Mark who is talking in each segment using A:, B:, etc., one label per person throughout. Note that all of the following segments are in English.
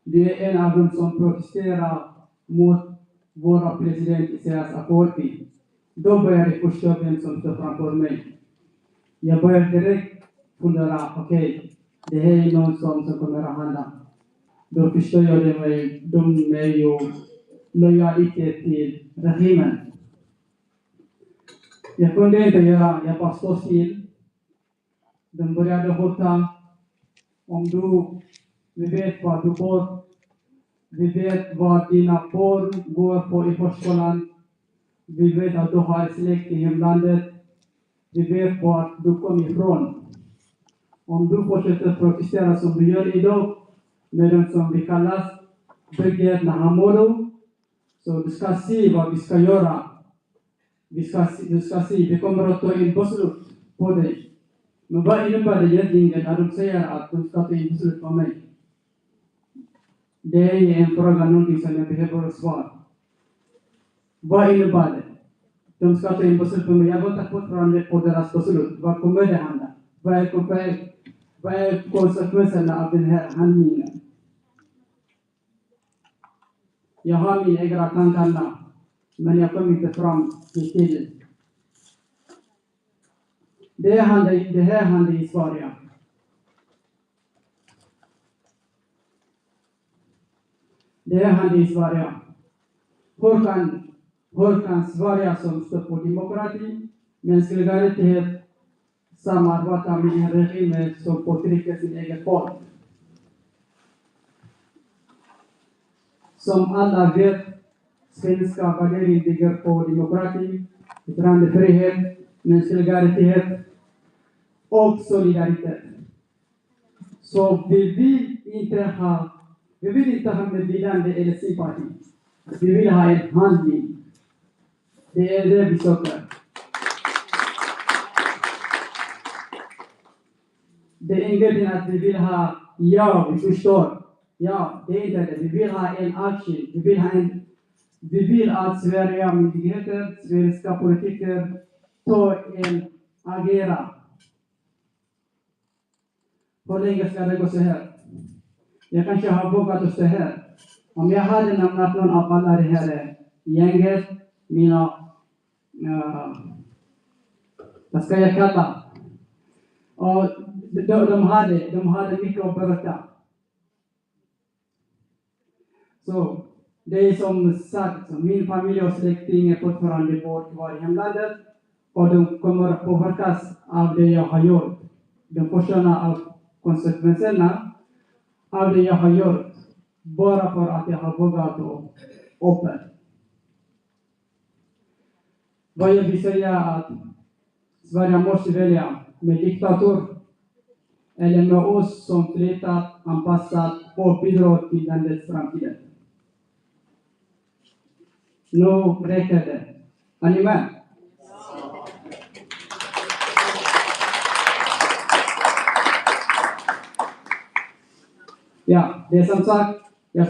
A: Det är en av dem som protesterar mot våra president Isaias Afwerki. Då började jag förstå vem som står framför mig. Jag började direkt fundera, okej, det här är någon som kommer att handla. Då förstår jag det med, de är ju lojalitet till regimen. Jag kunde inte göra, jag bara stod still. De började hota. Om vi vet var du bor. Vi vet var dina barn går på i förskolan. Vi vet att du har släkt i hemlandet. Vi vet var du kommer ifrån. Om du fortsätter protestera som du gör idag med dem som vi kallas bygget Nahamolo, så du ska se vad vi ska göra. Du ska se, vi kommer att ta in beslut på dig. Men vad innebär det egentligen att de säger att de ska ta in beslut på mig? Det är en fråga, någonting som jag behöver svar. Vad innebär det? De ska ta in beslut på mig. Jag väntar fortfarande på deras beslut. Vad kommer det hända? Vad är konsekvenserna av den här handlingen? Jag har min egna tankar, men jag kommer inte fram till tiden. Det här handlar i Sverige. Det här handlar i Sverige. Hur kan Sverige som står för demokrati, mänskliga rättigheter, samarbeta med en regim som förtrycker sin egen folk? Som alla vet, svenska värderingar bygger på demokrati, yttrandefrihet, mänskliga rättigheter och solidaritet. Så vi vill inte ha medlidande eller sympati. Vi vill ha en handling. Det är det vi söker. Det är ingenting att vi vill ha, vi förstår. Ja, det är inte det. Vi vill ha en action. Vi vill att Sverige myndigheter, svenska politiker agera. Hur länge ska det gå så här? Jag kanske har vågat att stå här. Om jag hade namnat någon av alla det här gänget, vad ska jag kalla? Och de hade mycket att berätta. Så det är som sagt, min familj och släktingar fortfarande bor kvar i hemlandet. Och de kommer att påverkas av det jag har gjort. De förstår av konsekvenserna av det jag har gjort. Bara för att jag har vågat och öppet. Vad jag vill säga är att Sverige måste välja med diktator eller med oss som flyttat, anpassat och bidrar till landets framtid. Nu räcker det. Är ni med? Ja, det är som sagt, jag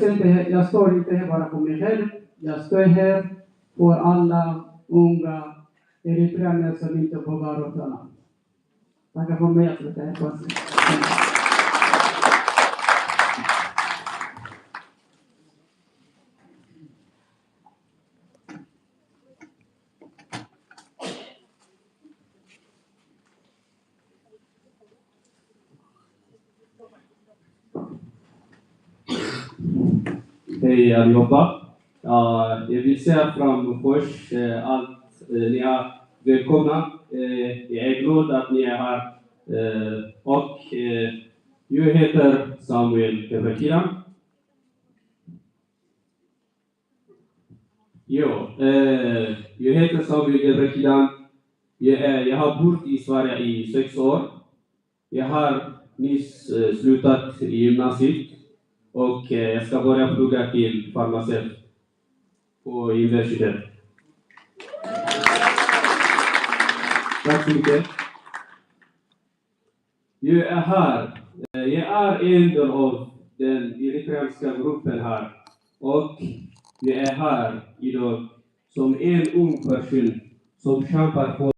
A: står inte här bara för mig själv. Jag står här för alla unga eritreaner som inte vågar rösta. Tack för mig att sluta här på sig.
B: Hej allihopa. Jag vill säga fram först att ni är välkomna. Jag är glad att ni är här. Och jag heter Samuel Kevekiran. Jag heter Samuel Kevekiran. Jag har bott i Sverige i 6 år. Jag har nyss slutat i gymnasiet. Och jag ska börja plugga till farmaceut på universitet. Tack så mycket. Jag är här. Jag är en del av den eritreanska gruppen här. Och jag är här idag som en ung person som kämpar för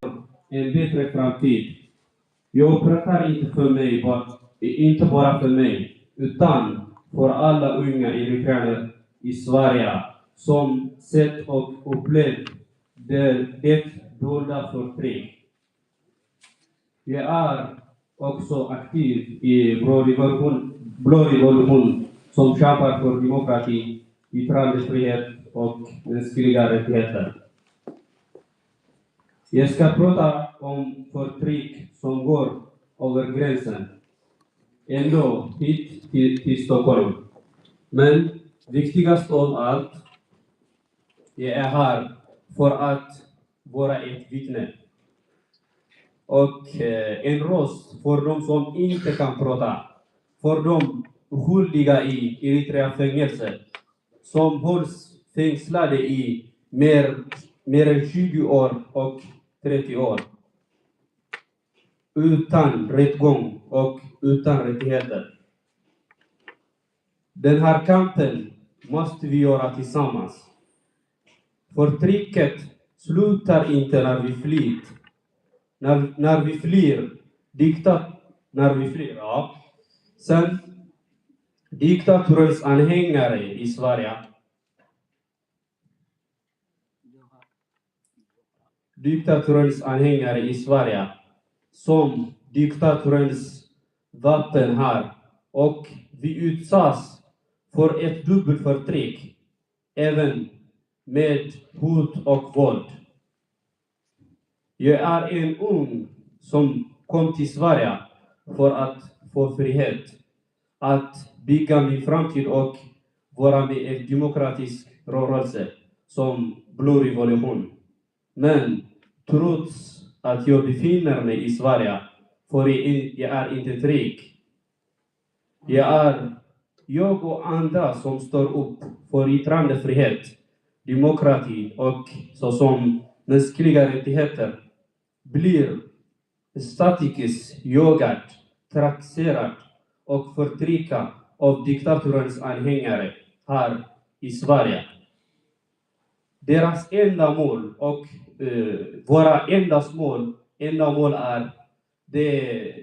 B: en bättre framtid. Jag pratar inte bara för mig, utan för alla unga eritreaner i Sverige som sett och upplevt det dolda förtryck. Jag är också aktiv i Blå revolution som kämpar för demokrati, yttrandefrihet och mänskliga rättigheter. Jag ska prata om förtryck som går över gränsen, ändå hit till Stockholm. Men viktigast av allt, jag är här för att vara ett vittne. Och en röst för de som inte kan prata. För de skyldiga i Eritrea-fängelse som hålls fängslade i mer än 20 år och 30 år. Utan rättgång och utan rättigheter. Den här kampen måste vi göra tillsammans. Förtrycket slutar inte när vi flyr. När vi flyr, Sen diktaturens anhängare i Sverige. Diktaturens anhängare i Sverige som diktaturens vapen här, och vi utsätts för ett dubbelt förtryck, även med hot och våld. Jag är en ung som kom till Sverige för att få frihet, att bygga min framtid och vara med i en demokratisk rörelse som Blå revolution. Men trots att jag befinner mig i Sverige, för jag är inte trygg. Jag och andra som står upp för yttrandefrihet, demokrati och såsom mänskliga rättigheter blir statistiskt jagad, trakasserad och förtryckt av diktaturens anhängare här i Sverige. Deras enda mål och våra enda mål är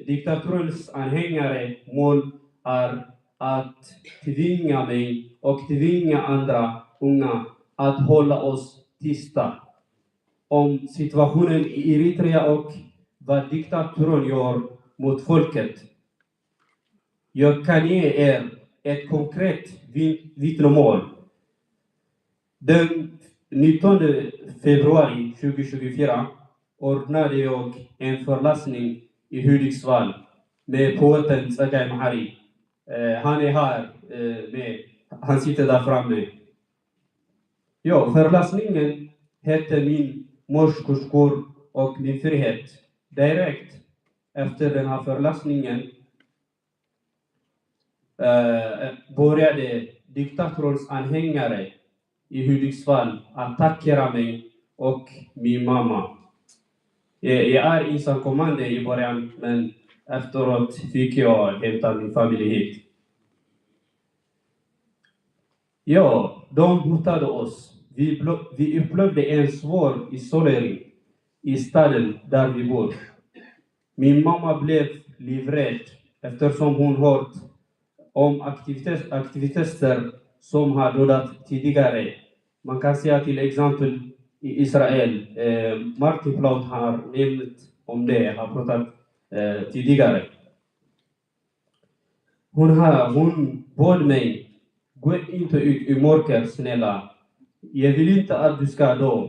B: diktaturens anhängare mål är att tvinga mig och tvinga andra unga att hålla oss tysta om situationen i Eritrea och vad diktaturen gör mot folket. Jag kan ge er ett konkret vittnemål. Den 19 februari 2024 ordnade jag en föreläsning i Hudiksvall med poeten ቀዳማይ. Han är här med, han sitter där framme. Ja, föreläsningen hette Min morskuskor och min frihet. Direkt efter den här föreläsningen började diktaturens anhängare i Hudiksvall attackera mig och min mamma. Jag är ensamkommande i början, men efteråt fick jag hämta min familj hit. Ja, de hotade oss. Vi upplevde en svår isolering i staden där vi bor. Min mamma blev livrädd eftersom hon hört om aktiviteter som har dödat tidigare. Man kan säga till exempel i Israel, Martin Plaut har nämnt om det, har pratat tidigare. Hon bad mig, gå inte ut i mörker snälla. Jag vill inte att du ska dö.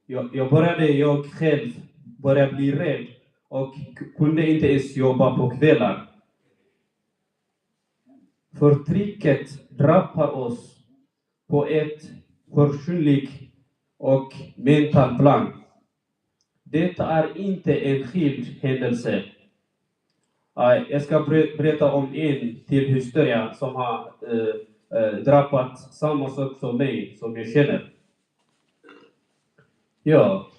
B: Jag själv började bli rädd och kunde inte ens jobba på kvällar. Förtrycket drabbar oss på ett personligt och mentalt plan. Detta är inte en skild händelse. Jag ska berätta om en till historia som har drabbat samma sak som mig, som jag känner. Ja,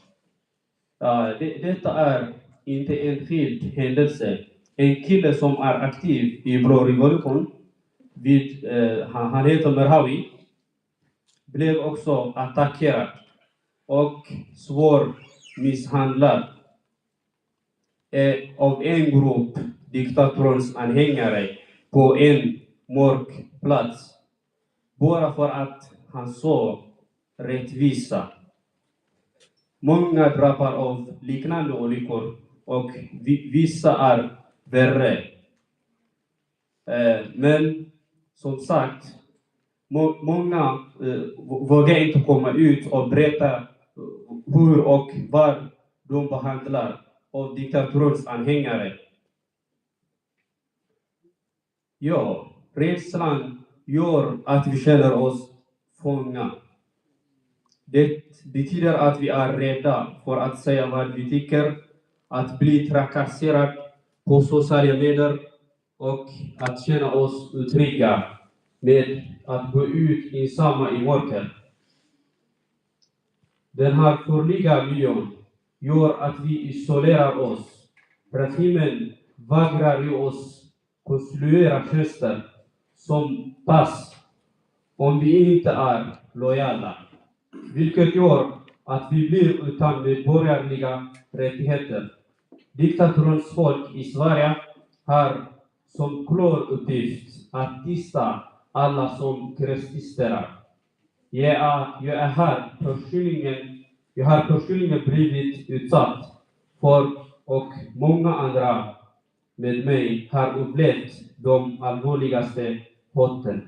B: detta är inte en skild händelse. En kille som är aktiv i Blå revolution, han heter Merhawi, blev också attackerad och svårt misshandlad av en grupp diktaturens anhängare på en mörk plats. Bara för att han såg rättvisa. Många drabbas av liknande olyckor och vissa är värre. Men som sagt, många vågar inte komma ut och berätta hur och vad de behandlar av diktaturens anhängare. Ja, rädslan gör att vi känner oss fångna. Det betyder att vi är rädda för att säga vad vi tycker, att bli trakasserad på sociala medier och att känna oss otrygga med att gå ut ensamma i mörker. Den här farliga miljön gör att vi isolerar oss. Regimen vägrar ge oss konstruera tjänster som pass om vi inte är lojala. Vilket gör att vi blir utan medborgerliga rättigheter. Diktaturens folk i Sverige har som klar uppgift att tysta alla som protesterar. Jag har personligen blivit utsatt för och många andra med mig har upplevt de allvarligaste hoten.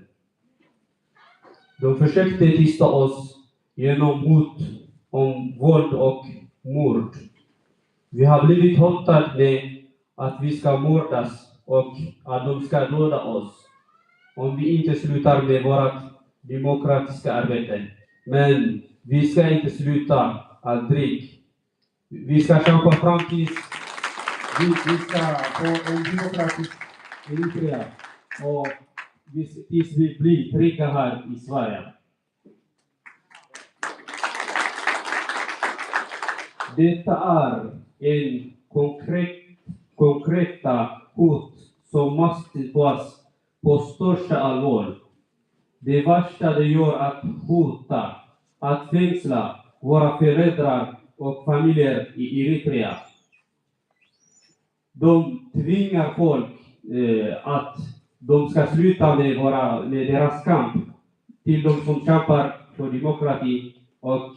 B: De försökte tysta oss genom hot om våld och mord. Vi har blivit hotade med att vi ska mördas och att de ska döda oss om vi inte slutar med vårt demokratiska arbete. Men vi ska inte sluta aldrig. Vi ska kämpa fram tills vi ska få en demokratisk Eritrea och tills vi blir trygga här i Sverige. Detta är en konkreta hot som måste tas på största allvar. Det värsta det gör att hota, att fängsla våra föräldrar och familjer i Eritrea. De tvingar folk att de ska sluta med deras kamp till de som kämpar för demokrati och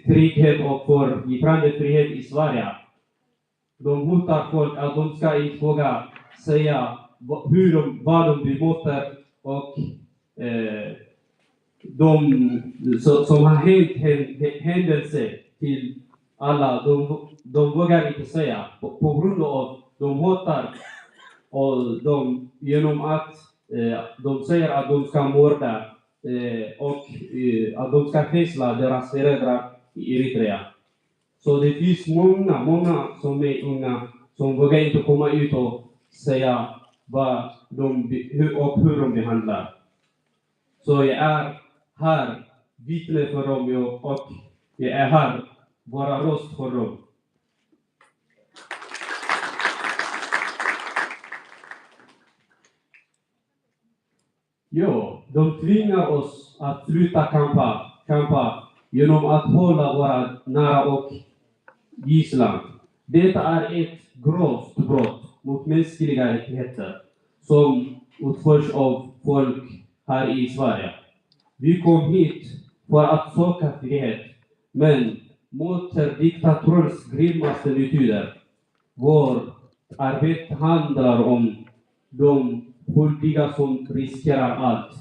B: trygghet och för yttrandefrihet i Sverige. De hotar folk att de ska inte våga säga vad de bemöter och som har hänt händelser till alla. De vågar inte säga på grund av de hotar och genom att de säger att de ska mörda och att de ska fängsla deras föräldrar i Eritrea. Så det finns många som är unga som vågar inte komma ut och säga hur de behandlar. Så jag är här vittne för dem och jag är här bara röst för dem. Ja, de tvingar oss att sluta kampa genom att hålla våra nära och gisslan. Detta är ett grovt brott mot mänskliga rättigheter som utförs av folk här i Sverige. Vi kom hit för att söka frihet, men möter diktaturens grymmaste metoder. Vår arbete handlar om de skyldiga som riskerar allt.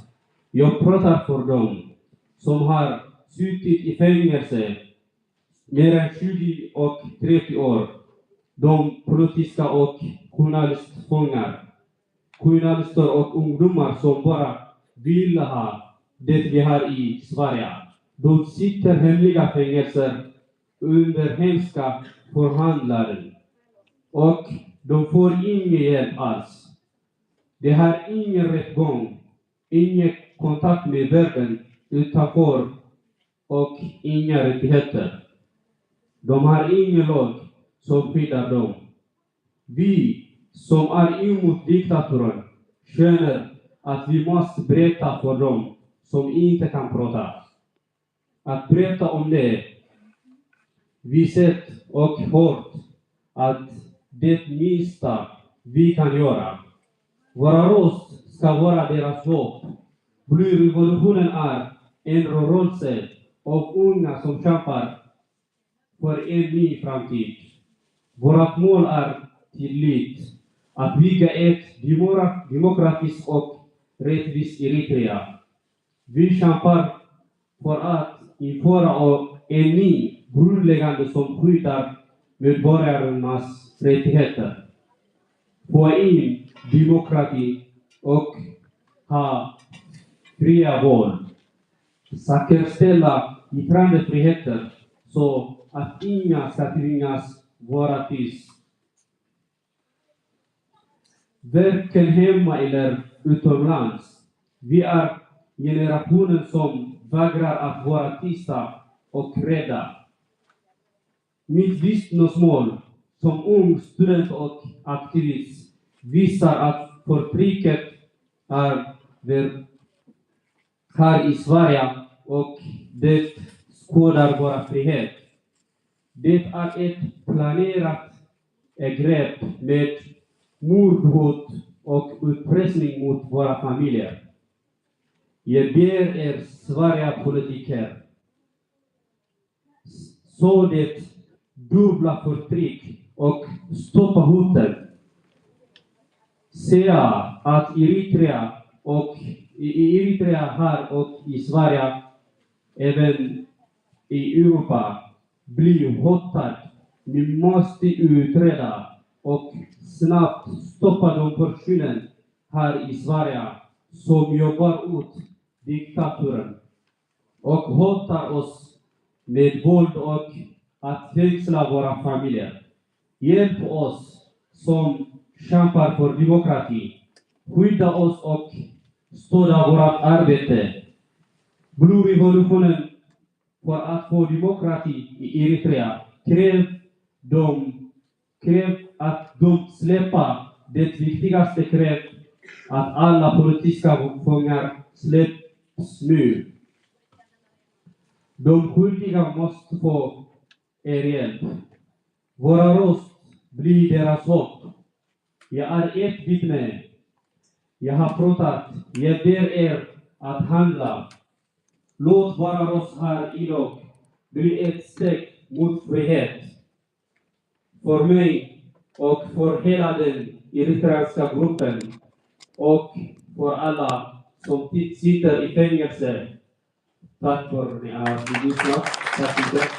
B: Jag pratar för dem som har suttit i fängelse mer än 20 och 30 år. De politiska och journalistfångar. Journalister och ungdomar som bara vill ha det vi har i Sverige. De sitter hemliga fängelser under hemska förhandlare. Och de får ingen hjälp alls. De har ingen rättgång, ingen kontakt med världen utanför och inga rättigheter. De har ingen lag som skyddar dem. Vi som är emot diktaturen känner att vi måste berätta för dem som inte kan prata. Att berätta om det vi sett och hört att det minsta vi kan göra Våra röst ska vara deras hopp. Blyrevolutionen är en rörelse av unga som kämpar för en ny framtid. Vårt mål är tillit, att bygga ett demokratiskt och rättvist Eritrea. Vi kämpar för att införa en ny grundläggande som skyddar medborgarnas rättigheter. Få in demokrati och ha fria val. Säkerställa yttrandefriheten så att inga ska tvingas vara tyst. Varken hemma eller utomlands. Vi är generationen som vägrar att vara tysta och rädda. Mitt vittnesmål som ung student och aktivist visar att förtrycket är här i Sverige och det skadar vår frihet. Det är ett planerat grepp med mordhot och utpressning mot våra familjer. Jag ber er Sverigepolitiker så det dubbla förtryck och stoppa hoten. Säga att Eritrea här och i Sverige, även i Europa, blir hotad. Ni måste utreda och snabbt stoppa de personer här i Sverige som jobbar ut diktaturen och hotar oss med våld och att fängsla våra familjer. Hjälp oss som kämpar för demokrati. Skydda oss och stödja vårt arbete. Blodrevolutionen för att få demokrati i Eritrea kräv att de släpper det viktigaste kräv att alla politiska fångar släpps nu. De skyldiga måste få hjälp. Våra röst blir deras hopp. Jag är ett vittne. Jag har pratat. Jag ber er att handla. Låt våra röst här idag bli ett steg mot frihet. För mig och för hela den eritreanska gruppen och för alla som sitter i fängelse. Tack för att ni har lyssnat. Tack så mycket.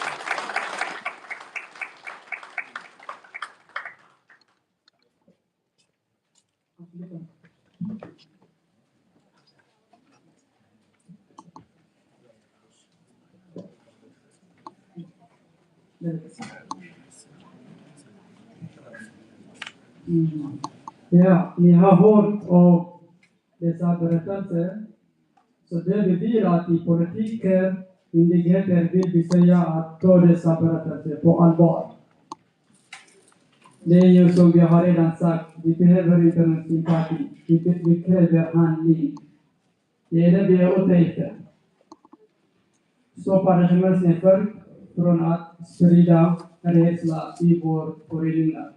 A: Ja, ni har hört av dessa berättelser. Så det betyder att i politiker, myndigheter vill vi säga att ta dessa berättelser på allvar. Det är ju som vi har redan sagt, vi behöver inte en sympati, vi kräver handling. Det är det vi är ute efter. Stoppa regimens nätverk från att sprida rädsla i vår föreningar.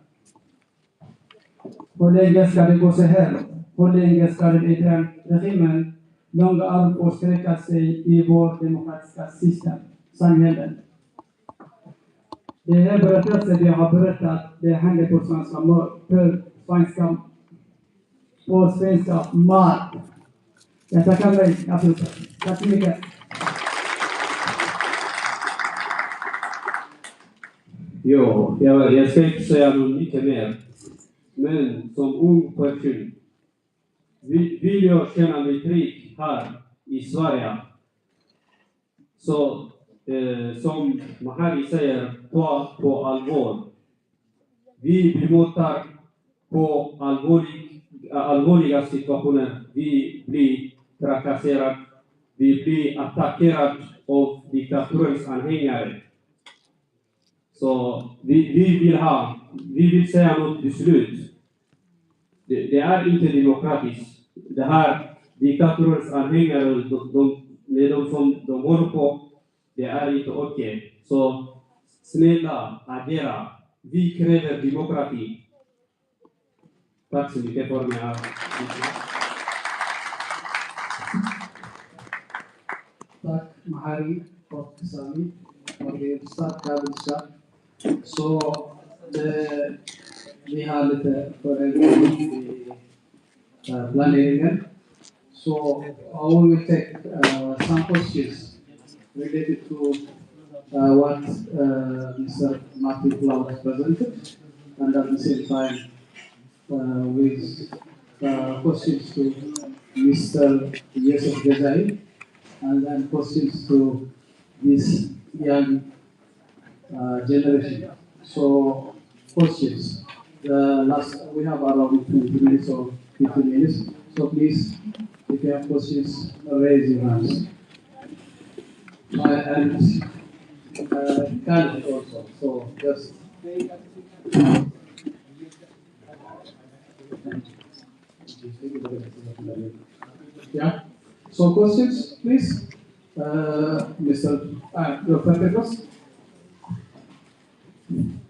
A: Hur länge ska det gå så här? Hur länge ska den regimen långa arm och sträcka sig i vår demokratiska system, samhällen? Det här berättelsen vi har berättat, det händer på svenska mark. Jag tackar mig, tack så mycket.
B: Jo, jag ska inte säga något mycket mer. Men som ung person vill jag känna mig trygg här i Sverige. Så som Mahari säger, ta på allvar. Vi bemöter på allvarliga situationer. Vi blir trakasserade. Vi blir attackerade av diktaturens anhängare. Så vi vill säga något beslut. Det är inte demokratiskt. Det här diktaturens anhängare, med de som de håller på, det är inte okej. Så snälla, agera. Vi kräver demokrati. Tack så mycket för mig.
A: Tack, Mahari, och Sami. Och det är starka. Så vi har lite förändring i planeringen. So I will take some questions related to what Mr. Martin Klaus presented, and at the same time with questions to Mr. Zeyeste, and then questions to this young generation. So questions. We have around 20 minutes or 15 minutes. So please, if you have questions, raise your hands. And candidate also. So just. Yeah. So questions, please. Mr. Dr. Petros.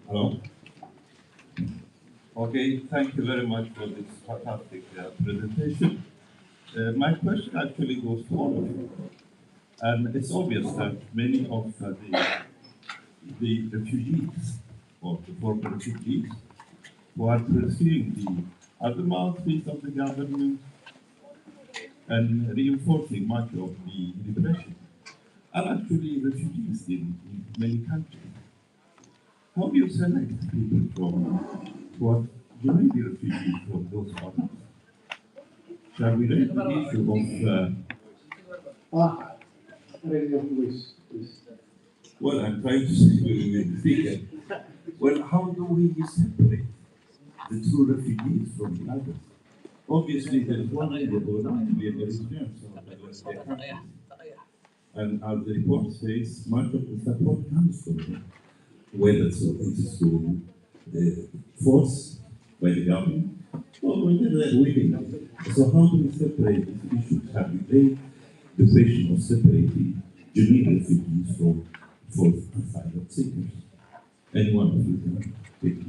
C: Hello. Okay, thank you very much for this fantastic presentation. My question actually goes to all of you. And it's obvious that many of the refugees, or the former refugees, who are pursuing the mouthpiece of the government and reinforcing much of the repression, are actually refugees in many countries. How do you select people from what may be refugees from those countries? Shall we raise the issue of...
A: Raise your voice, please.
C: Well, I'm trying to say with the speaker. Well, how do we separate the true refugees from the others? Obviously, there is one area who are not clear, there is their countries. And as the report says, much of the support comes from them, whether it's through force by the government or whether they're willing. So how do we separate these issues? Have we laid the question of separating genuine refugees from false asylum seekers? Anyone of you can take it.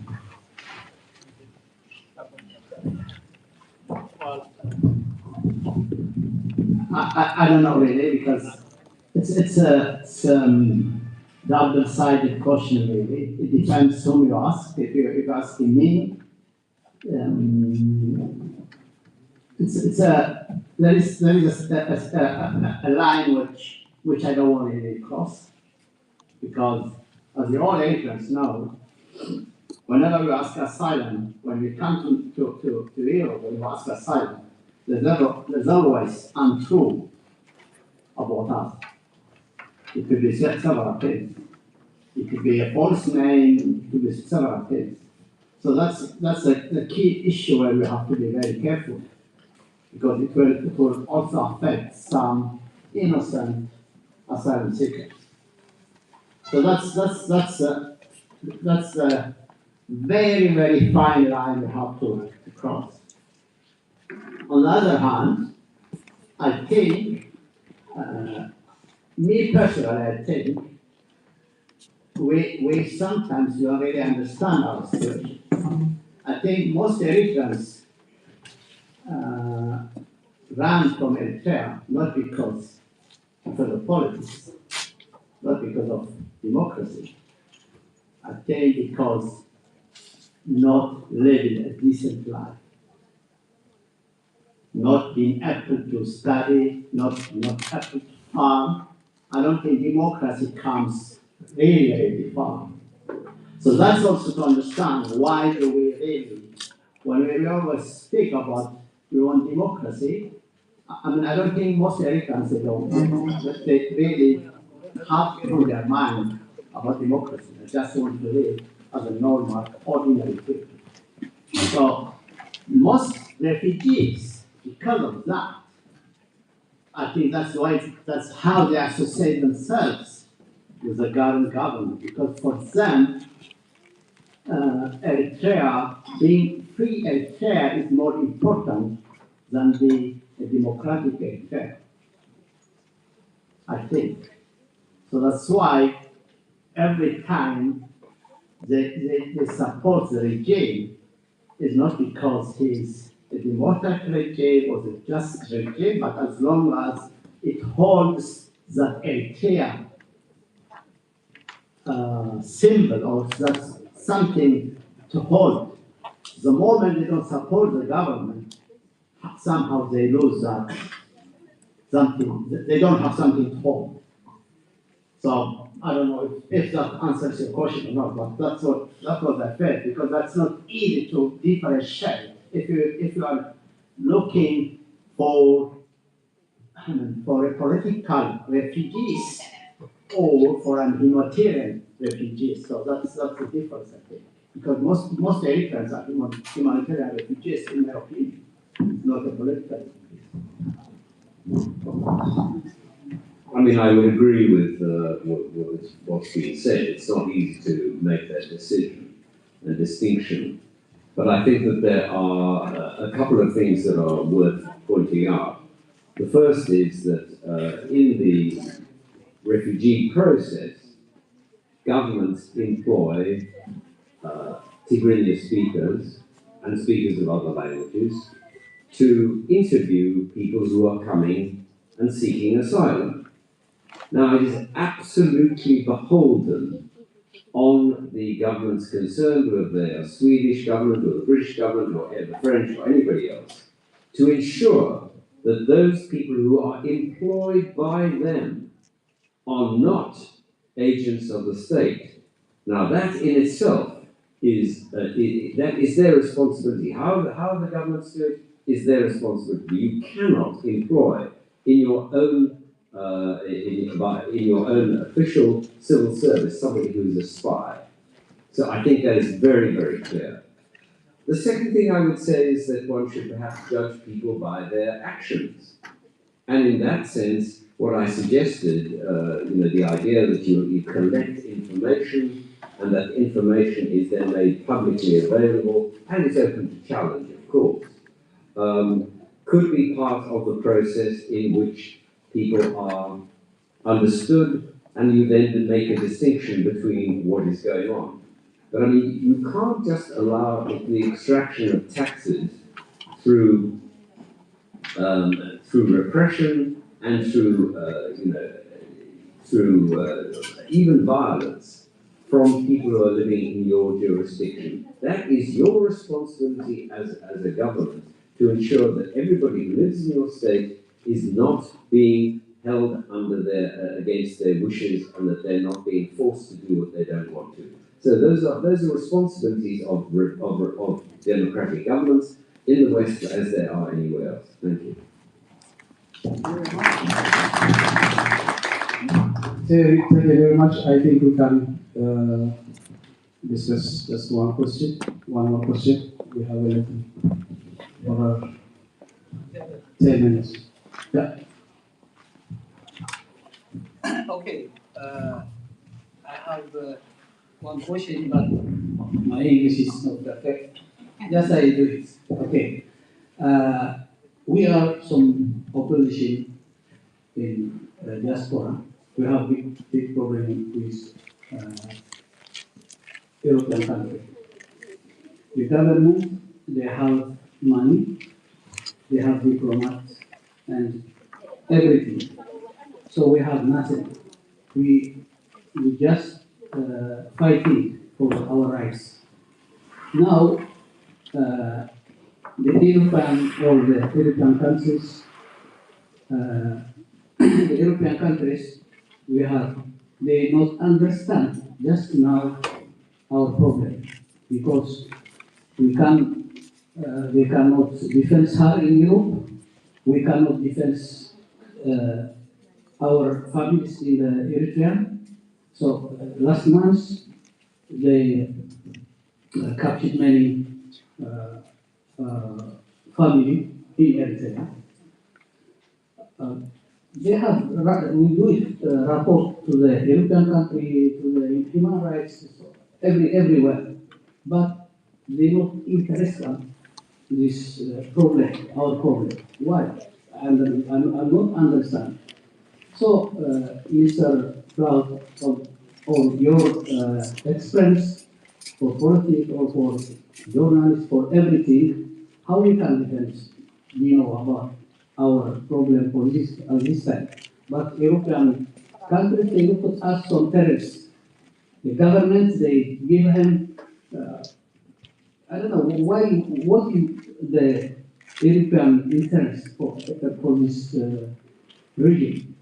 D: I don't know really, because it's a double-sided question really. It depends whom you ask. If you're asking me, there is a line which I don't want to really cross, because as the all Asians know, whenever you ask asylum, when we come to Europe, when you ask asylum, there's always untrue about us. It could be several things. It could be a false name. It could be several things. So that's the key issue where we have to be very careful, because it will also affect some innocent asylum seekers. So that's a very, very fine line we have to cross. On the other hand, I think, me personally, I think we sometimes don't really understand our situation. I think most Eritreans ran from Eritrea not because of politics, not because of democracy. I think because not living a decent life, not being able to study, not able to farm. I don't think democracy comes really far. So that's also to understand why do we really, when we always speak about we want democracy, I mean, I don't think most Americans, they really have through their mind about democracy. They just want to live as a normal, ordinary people. So most refugees, because of that, I think that's how they associate themselves with the current government, because for them, Eritrea, being free Eritrea is more important than the democratic Eritrea, I think. So that's why every time they support the regime, is not because he's a democratic regime or the just regime, but as long as it holds that Eritrea symbol or that's something to hold. The moment they don't support the government, somehow they lose that something. They don't have something to hold. So I don't know if that answers your question or not, but that's what I felt, because that's not easy to differentiate if you are looking for a political refugees or for an humanitarian refugees. So that's the difference, I think. Because most Eritreans are humanitarian refugees, in my opinion, not a political refugees.
E: I mean, I would agree with what's being said. It's not easy to make that decision and distinction. But I think that there are a couple of things that are worth pointing out. The first is that in the refugee process, governments employ Tigrinya speakers and speakers of other languages to interview people who are coming and seeking asylum. Now, it is absolutely beholden on the governments concerned, whether they are Swedish government or the British government or the French or anybody else, to ensure that those people who are employed by them are not agents of the state. Now, that in itself is that is their responsibility. How the governments do it is their responsibility. You cannot employ in your own in your own official civil service somebody who is a spy. So I think that is very, very clear. The second thing I would say is that one should perhaps judge people by their actions. And in that sense, what I suggested, the idea that you collect information and that information is then made publicly available and is open to challenge, of course, could be part of the process in which people are understood and you then make a distinction between what is going on. But I mean, you can't just allow the extraction of taxes through repression and through even violence from people who are living in your jurisdiction. That is your responsibility as a government to ensure that everybody who lives in your state is not being held under against their wishes and that they're not being forced to do what they don't want to. So those are responsibilities of democratic governments in the West as there are anywhere else. Thank you.
A: Thank you very much. I think we can discuss just one more question. We have a little over 10 minutes. Yeah.
F: Okay. I have one question, but my English is not perfect. Just I do it. Okay. We are some opposition in diaspora. We have big problem with European countries. The government, they have money, they have diplomats, and everything. So we have nothing. We just fighting for our rights. Now, the European or the European countries, the European countries, they not understand just now our problem because they cannot defend her in Europe. We cannot defend our families in the Eritrea. So last month they captured many family in Eritrea. They have we do it report to the European country, to the human rights, everywhere, but they don't interest in this problem, our problem. Why? And I'm not understand. So, Mr. Cloud, on your experience, for politics or for journalists, for everything, how we can defend, about our problem for this time. But European countries, they look at us on terrorists. The governments, they give him, I don't know, what is the European interest for this region?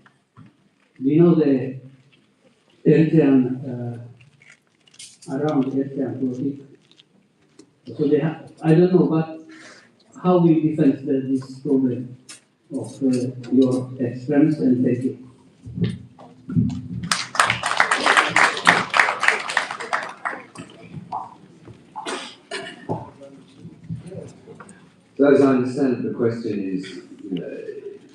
F: Do you know the Eritrean, around Eritrean politics? So they have, I don't know, but how we defend this problem of your extremists, and thank you.
E: So as I understand it, the question is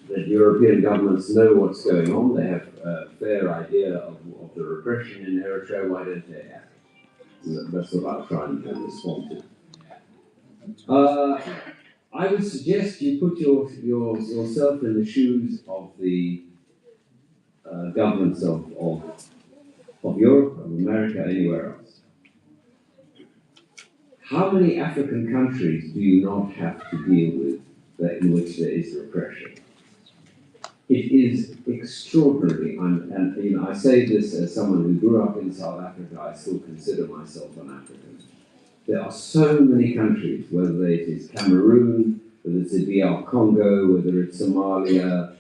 E: that European governments know what's going on, they have a fair idea of the repression in Eritrea, why don't they act? That's what I'll try and respond to. I would suggest you put yourself in the shoes of the governments of Europe, of America, anywhere else. How many African countries do you not have to deal with in which there is repression? It is extraordinary, and I say this as someone who grew up in South Africa. I still consider myself an African. There are so many countries, whether it is Cameroon, whether it's the DR Congo, whether it's Somalia,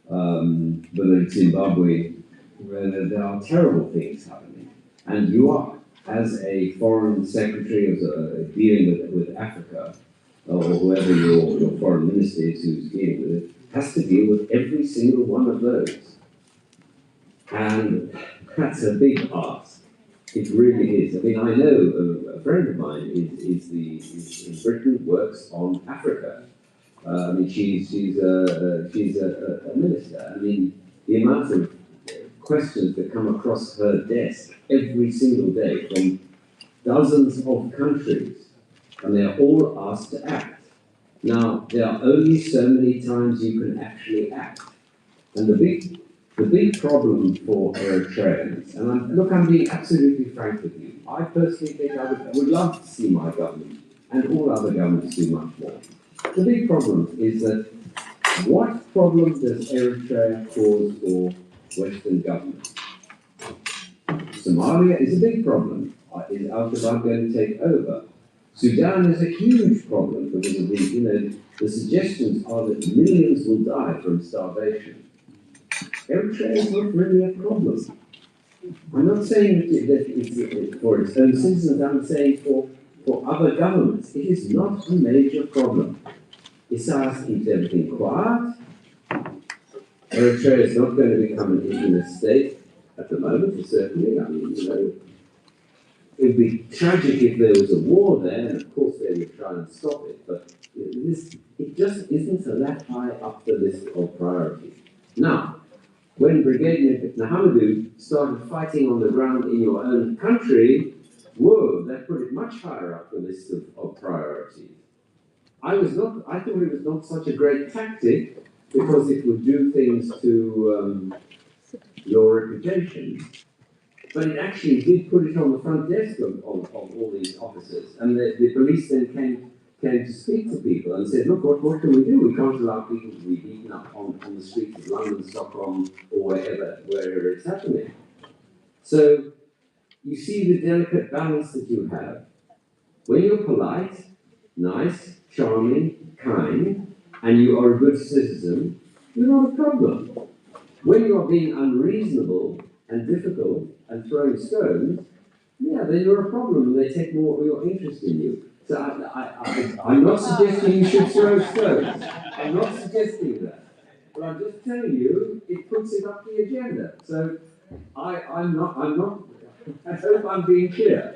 E: whether it's Zimbabwe, where there are terrible things happening. And you are, as a foreign secretary dealing with Africa, or whoever your foreign minister is who's dealing with it, has to deal with every single one of those. And that's a big ask. It really is. I mean, I know a friend of mine is in Britain, works on Africa. I mean, she's a minister. I mean, the amount of questions that come across her desk every single day from dozens of countries, and they're all asked to act. Now, there are only so many times you can actually act. And the big problem for Eritreans, and I'm being absolutely frank with you, I personally think I would love to see my government and all other governments do much more. The big problem is that what problem does Eritrea cause for Western governments? Somalia is a big problem. Is Al-Shabaab going to take over? Sudan is a huge problem because of the suggestions are that millions will die from starvation. Eritrea is not really a problem. I'm not saying that it's for its own citizens, I'm saying for other governments. It is not a major problem. Isaias keeps everything quiet. Eritrea is not going to become an independent state at the moment, certainly. I mean, it would be tragic if there was a war there, and of course they would try and stop it, but it just isn't that high up the list of priorities. Now, when Brigadier Nahamadu started fighting on the ground in your own country, whoa, that put it much higher up the list of priorities. I thought it was not such a great tactic because it would do things to your reputation. But it actually did put it on the front desk of all these officers. And the police then came to speak to people and said, look, what can we do? We can't allow people to be beaten up on the streets of London, Stockholm, or wherever it's happening. So you see the delicate balance that you have. When you're polite, nice, charming, kind, and you are a good citizen, you're not a problem. When you are being unreasonable and difficult and throwing stones, yeah, then you're a problem and they take more of your interest in you. So I'm not suggesting you should throw stones. I'm not suggesting that. But I'm just telling you, it puts it up the agenda. So I'm not, I hope I'm being clear.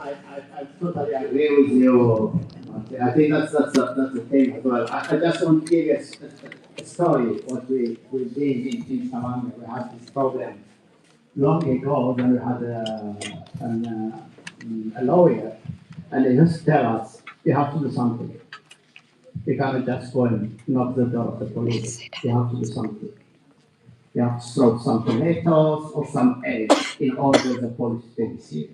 D: I totally agree with you. I think that's the thing as well. I just want to give a story what we did in Stavanger. We had this problem long ago when we had a lawyer, and they just tell us you have to do something. You cannot just go and knock the door of the police. You have to do something. You have to throw some tomatoes or some eggs in order the policy to be serious.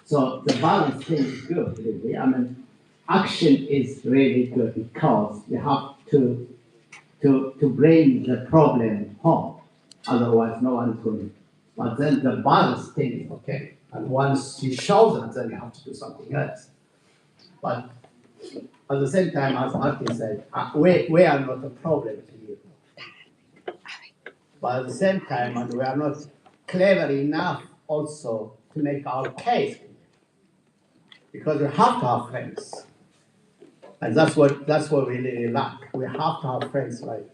D: So the balance thing is good, really. I mean, action is really good because you have to bring the problem home. Otherwise, no one's going to. But then the balance thing is okay. And once you show them, then you have to do something else. But at the same time, as Martin said, we are not a problem to you. But at the same time, and we are not clever enough also to make our case. Because we have to have friends. And that's what we really lack. We have to have friends like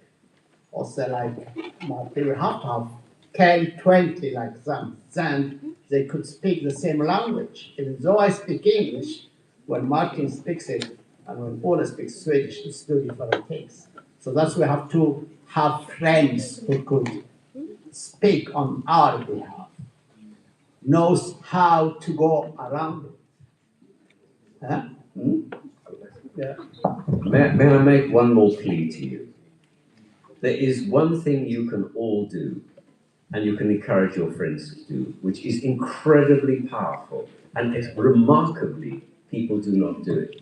D: Martin. We have to have 10, 20 like them. Then they could speak the same language. Even though I speak English, when Martin speaks it, and when Ola speaks Swedish, it's two different things. So that's why we have to have friends who could speak on our behalf, knows how to go around it. Huh? Yeah.
E: May I make one more plea to you? There is one thing you can all do, and you can encourage your friends to do, which is incredibly powerful, and it's remarkably people do not do it.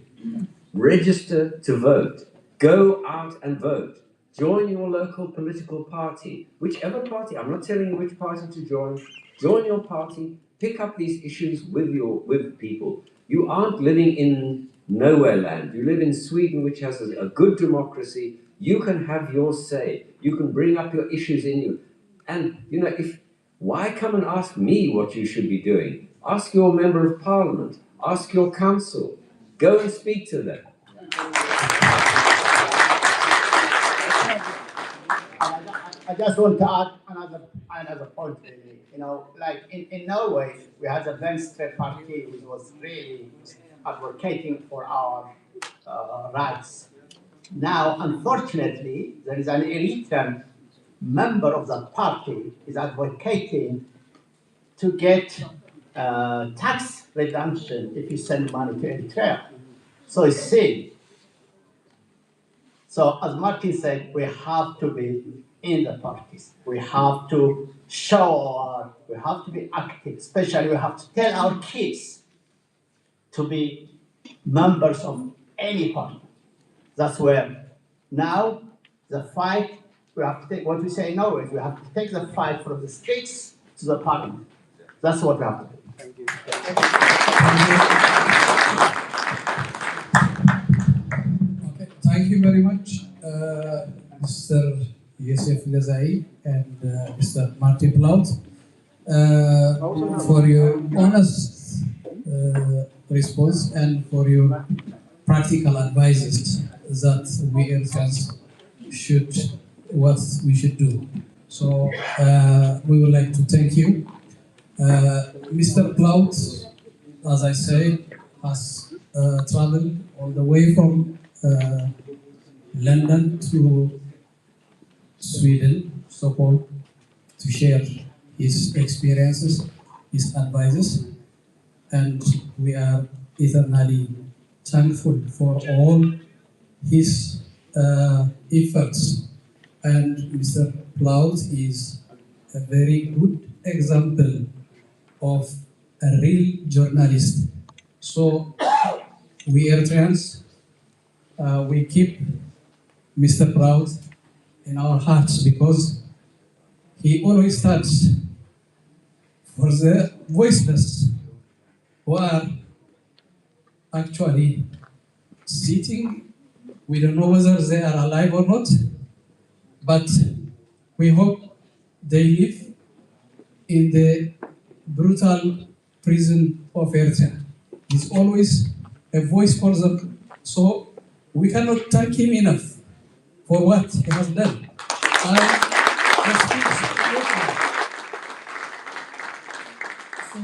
E: Register to vote. Go out and vote. Join your local political party, whichever party. I'm not telling you which party to join. Join your party. Pick up these issues with people. You aren't living in nowhere land. You live in Sweden, which has a good democracy. You can have your say. You can bring up your issues in you. And why come and ask me what you should be doing? Ask your member of parliament. Ask your council. Go and speak to them.
D: I just want to add another point, really. Like in Norway, we had a Venstre party which was really advocating for our rights. Now, unfortunately, there is an Eritrean member of that party is advocating to get tax redemption if you send money to Eritrea. So it's sin. So as Martin said, we have to be in the parties. We have to show we have to be active, especially we have to tell our kids to be members of any party. That's where now the fight, we have to take what we say in Norway, we have to take the fight from the streets to the parliament. That's what we have to do. Thank you.
G: Okay, thank you very much, Mr. Yusuf and Mr. Martin Plaut, for your honest response and for your practical advices that we Eritreans what we should do. So we would like to thank you. Mr. Plaut, as I say, has traveled all the way from London to Sweden, Stockholm, to share his experiences, his advices, and we are eternally thankful for all his efforts. And Mr. Plaut is a very good example of a real journalist. So we Eritreans, we keep Mr. Plaut in our hearts because he always stands for the voiceless who are actually sitting. We don't know whether they are alive or not, but we hope they live in the brutal prison of Eritrea. He's always a voice for them, so we cannot thank him enough for what he has done. So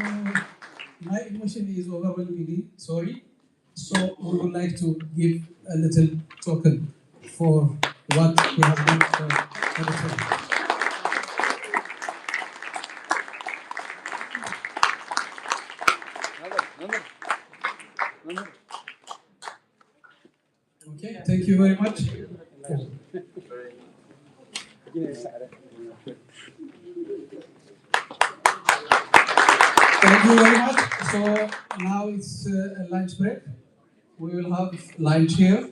G: my emotion is overwhelmingly sorry. So we would like to give a little token for what he has done for Eritrea. Okay, thank you very much. Thank you very much. So now it's a lunch break. We will have lunch here,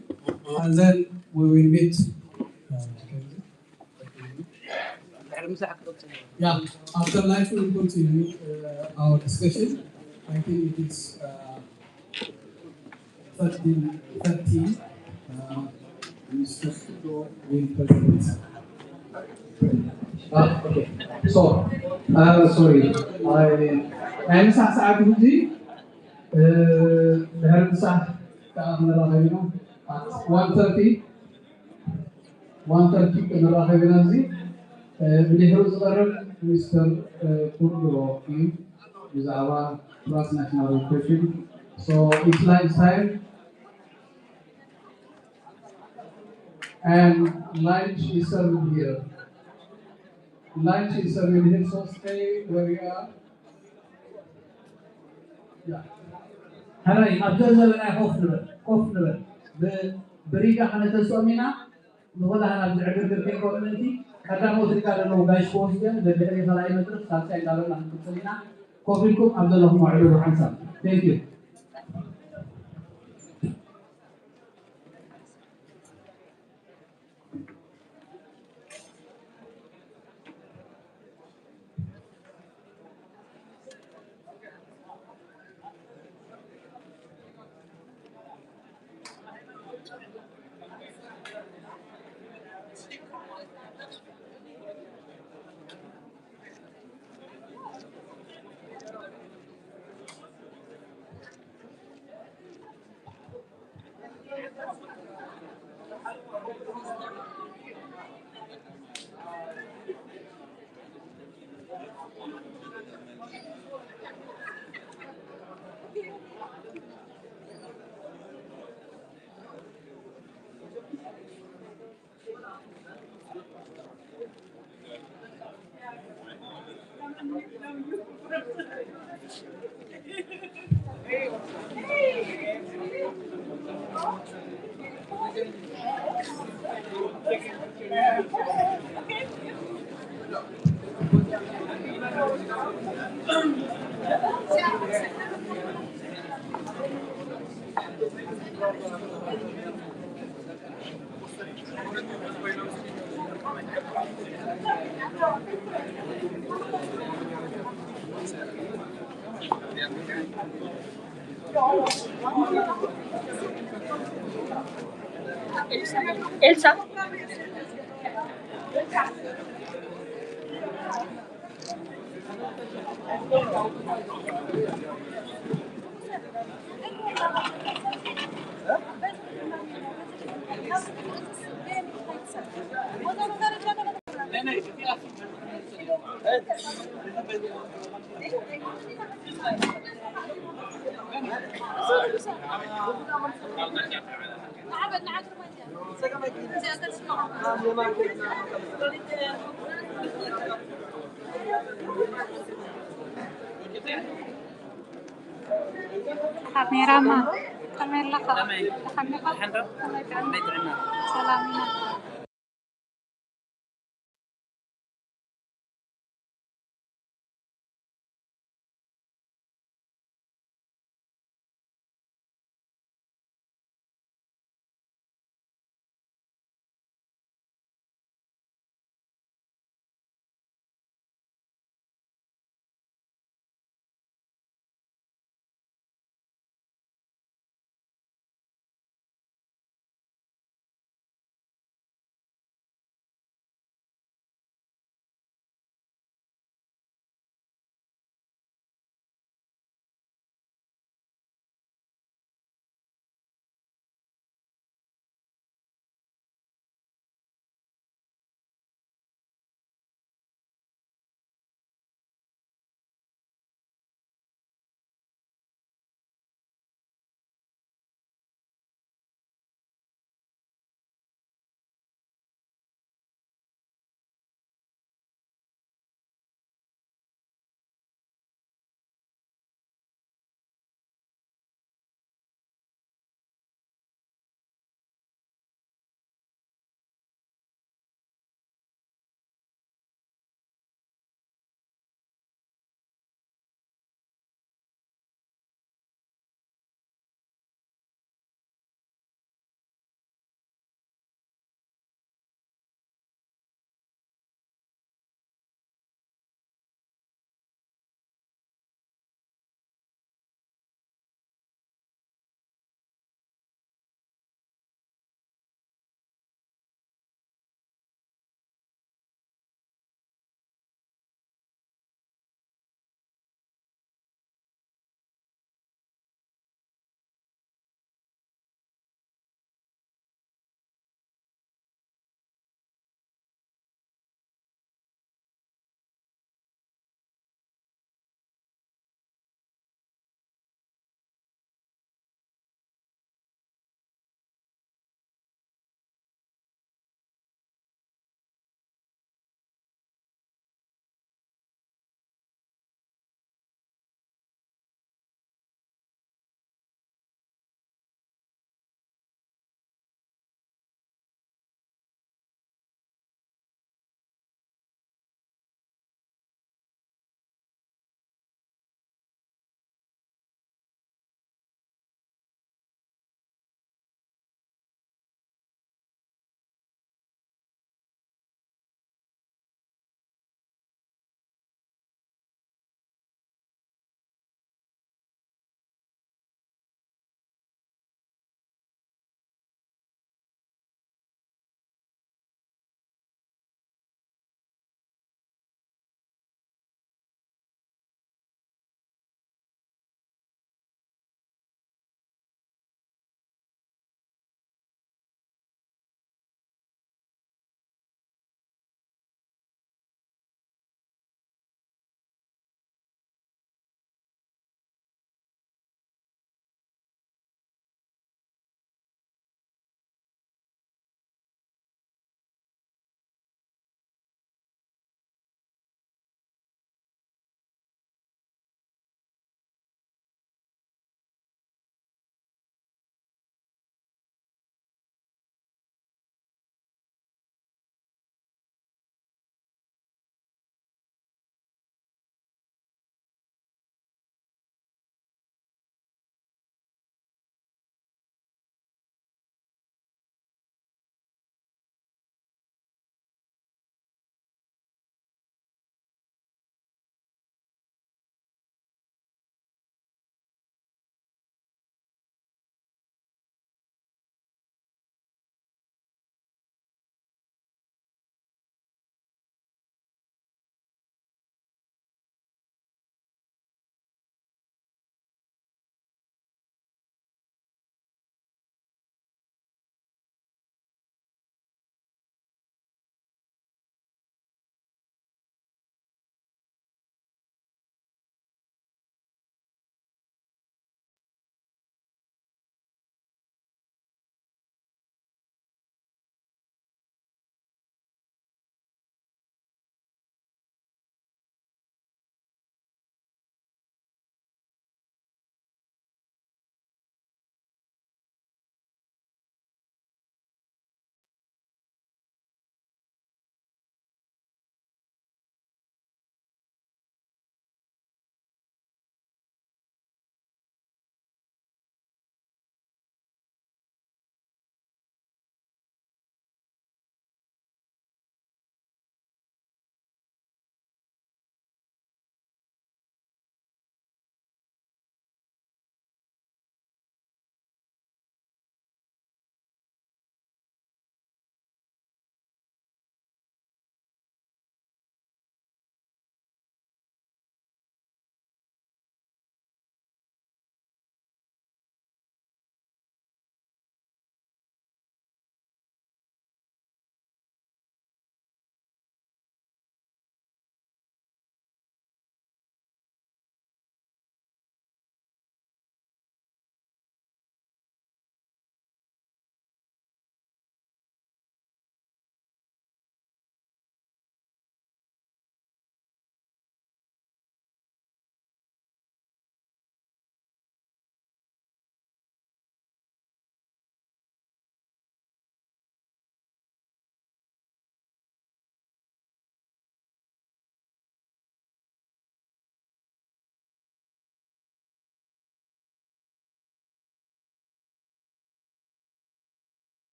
G: and then we will meet. Yeah, after lunch we will continue our discussion. I think it is 13. Mr. will present. Okay. So, sorry. I'm saat ini dari besar keamnelah at 1:30. 1:30 keamnelah nanti. Beliau sekarang Mr. Kurdo is our transnational question. So it's lunch time, and lunch is served here. Lunch is served here, so stay where you are. Yeah.
F: هلا أبدأ لنا خوفنا بريكة خلنا تسومينا نقول لها أنا بعبر كركي كومنتي كذا مو تركا لنا وجايش كوسيا لبيعي خلاص متر سالسة قالوا لنا تسومينا كوفيكم أبدأ لهم معلومة عنسا. Thank you.
H: Elsa. Kameraman, kamera, salamina.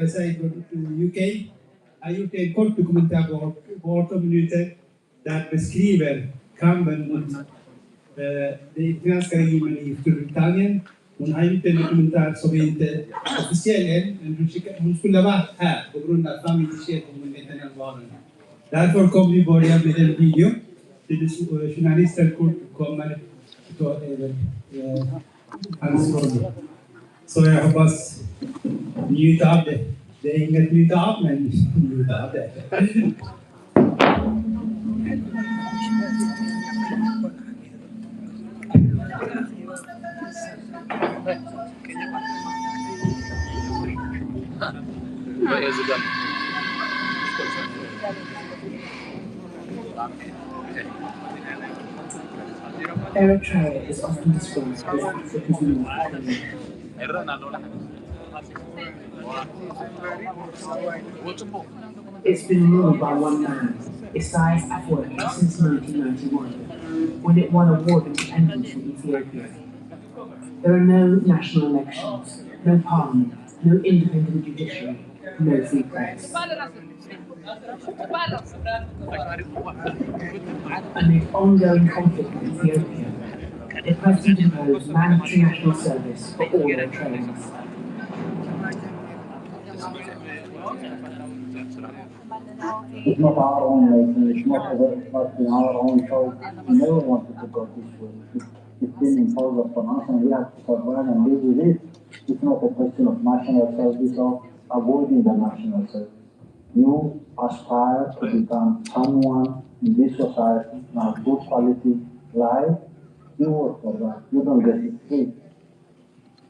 I: Aside from UK, har gjort en kort dokumentär på 18 minuter där beskriver kampen mot den italienska regimen i Storbritannien. Hon har gjort en dokumentär som inte officiell än, men hon skulle ha varit här på grund av familjeskäl och hon inte närvarande. Därför kommer vi börja med en video. Journalister kommer ta över ansvaret. Så jag hoppas njuta av det. Det är inget njuta av, men njuta av det.
J: Eritrea is often described as Africa's North Korea. It's been ruled by one man, Isaias Afwerki, since 1991, when it won a war of independence from Ethiopia. There are no national elections, no parliament, no independent judiciary, no free press. Amid ongoing conflict with Ethiopia, the president imposed mandatory national service for all Eritreans.
K: It's not our own nation, it's not our own choice. We never wanted to go this way. It's been imposed upon us and we have to survive and live with it. It's not a question of national service or avoiding the national service. You aspire to become someone in this society, have good quality life, you work for that. You don't get it free.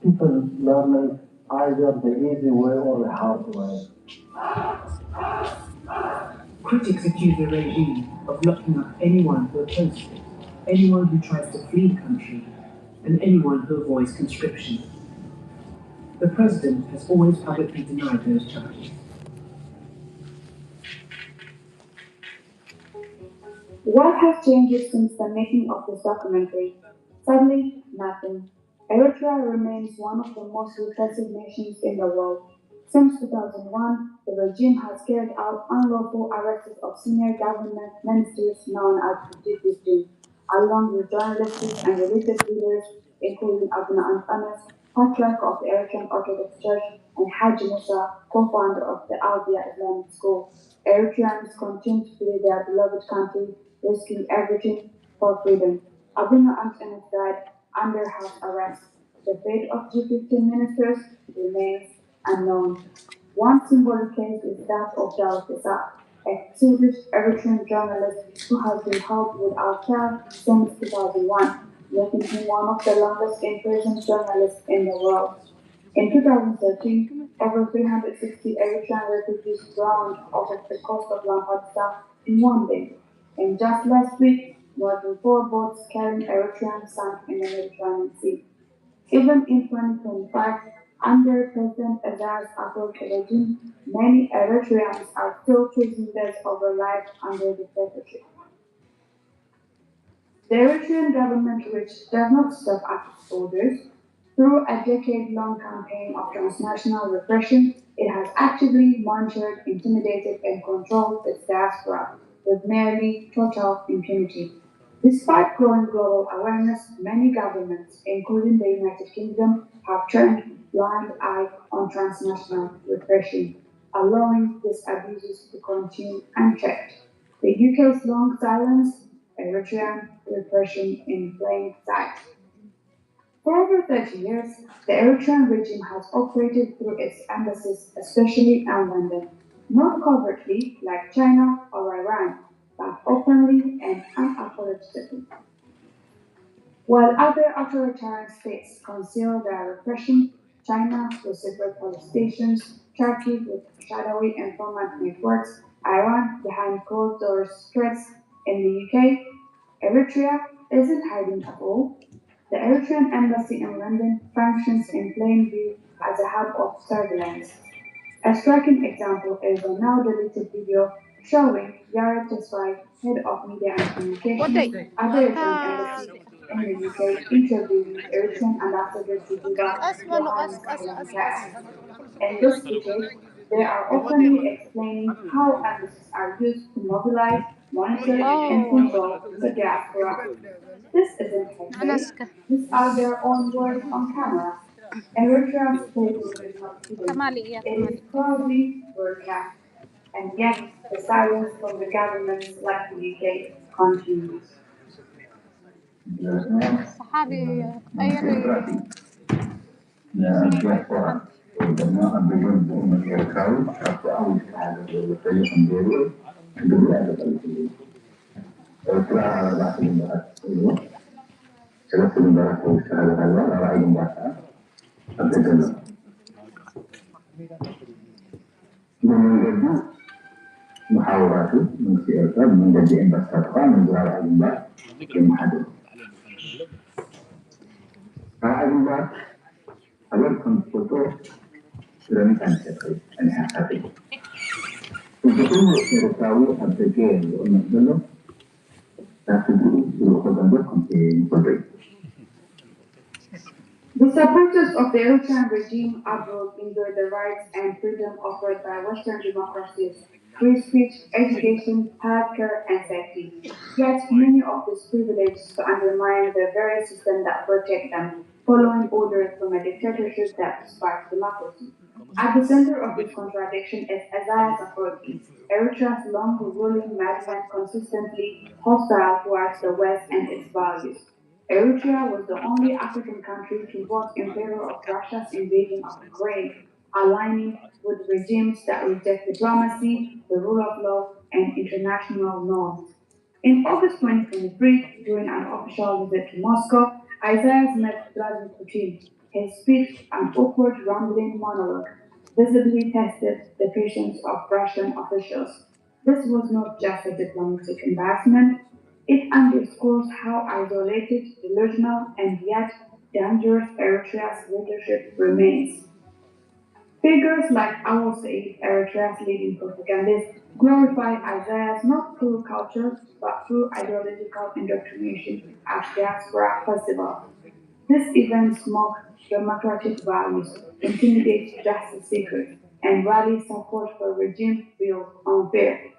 K: People learn it either the easy way or the hard way.
J: Critics accuse the regime of locking up anyone who opposes it, anyone who tries to flee the country, and anyone who avoids conscription. The president has always publicly denied those charges.
L: What has changed since the making of this documentary? Sadly, nothing. Eritrea remains one of the most repressive nations in the world. Since 2001, the regime has carried out unlawful arrests of senior government ministers known as the regime, along with journalists and religious leaders, including Abuna Antanas, Patriarch of the Eritrean Orthodox Church, and Haji Musa, co-founder of the Al-Bia Islamic School. Eritreans continue to flee their beloved country, risking everything for freedom. Abuna Antanas died under house arrest. The fate of G15 ministers remains unknown. One symbolic case is that of Dawit Isaaq, a Swedish Eritrean journalist who has been held without trial since 2001, making him one of the longest imprisoned journalists in the world. In 2013, over 360 Eritrean refugees drowned off of the coast of Lampedusa in one day. And just last week, more than 4 boats carrying Eritreans sank in the Mediterranean Sea. Even in 2025, under President Isaias Afwerki regime, many Eritreans are still prisoners of their life under the dictatorship. The Eritrean government, which does not stop at its borders, through a decade-long campaign of transnational repression, it has actively monitored, intimidated, and controlled its diaspora with nearly total impunity. Despite growing global awareness, many governments, including the United Kingdom, have turned a blind eye on transnational repression, allowing these abuses to continue unchecked. The UK's long silence, Eritrean repression in plain sight. For over 30 years, the Eritrean regime has operated through its embassies, especially in London, not covertly like China or Iran, but openly and unapologetically. While other authoritarian states conceal their repression, China with secret police stations, Turkey with shadowy informant networks, Iran behind closed doors threats, in the UK, Eritrea isn't hiding at all. The Eritrean embassy in London functions in plain view as a hub of surveillance. A striking example is a now deleted video showing Yara Tesfaye, head of media and communications at the Eritrean embassy in the UK, interviewing Eritrean ambassador to Juba, Johannes Kalamkas. In this footage, They are openly explaining how embassies are used to mobilize, monitor, and control the diaspora. This isn't hatred. These are their own words on camera. Eritrea's playbook is not hidden. It is proudly broadcast. And yet, the silence from the governments like the UK continues.
M: صحابي غير
K: محاوراته من سياسة من جدي إنبساطها من زرار أجنبات المحدد. فأجنبات أولكم فوتو سلامي كان شكري أنا حقيقي. وكل سيرتاوي أبتكين وأنزله تأخذوا سلوكهم بكم في مصدر.
L: The supporters of the Eritrean regime abroad enjoy the rights and freedom offered by Western democracies. Free speech, education, healthcare, and safety. Yet many of these privileges undermine the very system that protects them, following orders from a dictatorship that sparks democracy. At the center of this contradiction is Isaias Afwerki, Eritrea's long-ruling madman consistently hostile towards the West and its values. Eritrea was the only African country to vote in favor of Russia's invasion of Ukraine, aligning with regimes that reject diplomacy, the rule of law, and international norms. In August 2023, during an official visit to Moscow, Isaias met Vladimir Putin. His speech, an awkward, rambling monologue, visibly tested the patience of Russian officials. This was not just a diplomatic embarrassment, it underscores how isolated, delusional, and yet dangerous Eritrea's leadership remains. Figures like Awal Said, Eritrea's leading propagandist, glorify Isaias not through culture, but through ideological indoctrination at diaspora festivals. These events mock democratic values, intimidate justice seekers, and rally support for regime built on fear.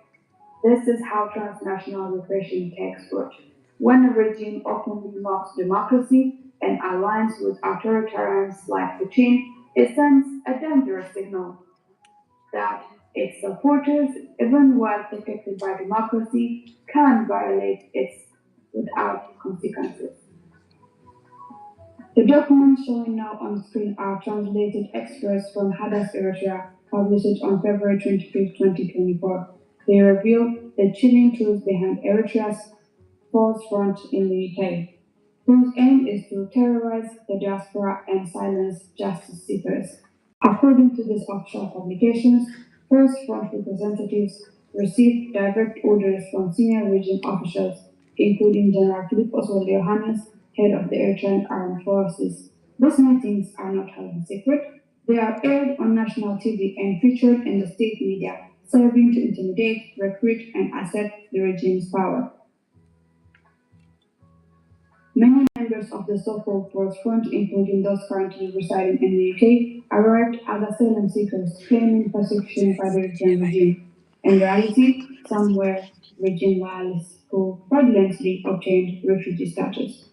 L: This is how transnational repression takes root. When a regime openly mocks democracy and aligns with authoritarians like Putin, it sends a dangerous signal that its supporters, even while protected by democracy, can violate it without consequences. The documents showing now on screen are translated express from Hadas Eritrea, published on February 25, 2024. They reveal the chilling truth behind Eritrea's false front in the UK, whose aim is to terrorize the diaspora and silence justice seekers. According to these official publications, First Front representatives received direct orders from senior regime officials, including General Philippos Johannes, head of the Eritrean Armed Forces. These meetings are not held in secret. They are aired on national TV and featured in the state media, serving to intimidate, recruit, and assert the regime's power. Many members of the so-called Fourth Front, including those currently residing in the UK, arrived as asylum seekers claiming persecution by the Eritrean regime. In reality, some were regime loyalists who fraudulently obtained refugee status.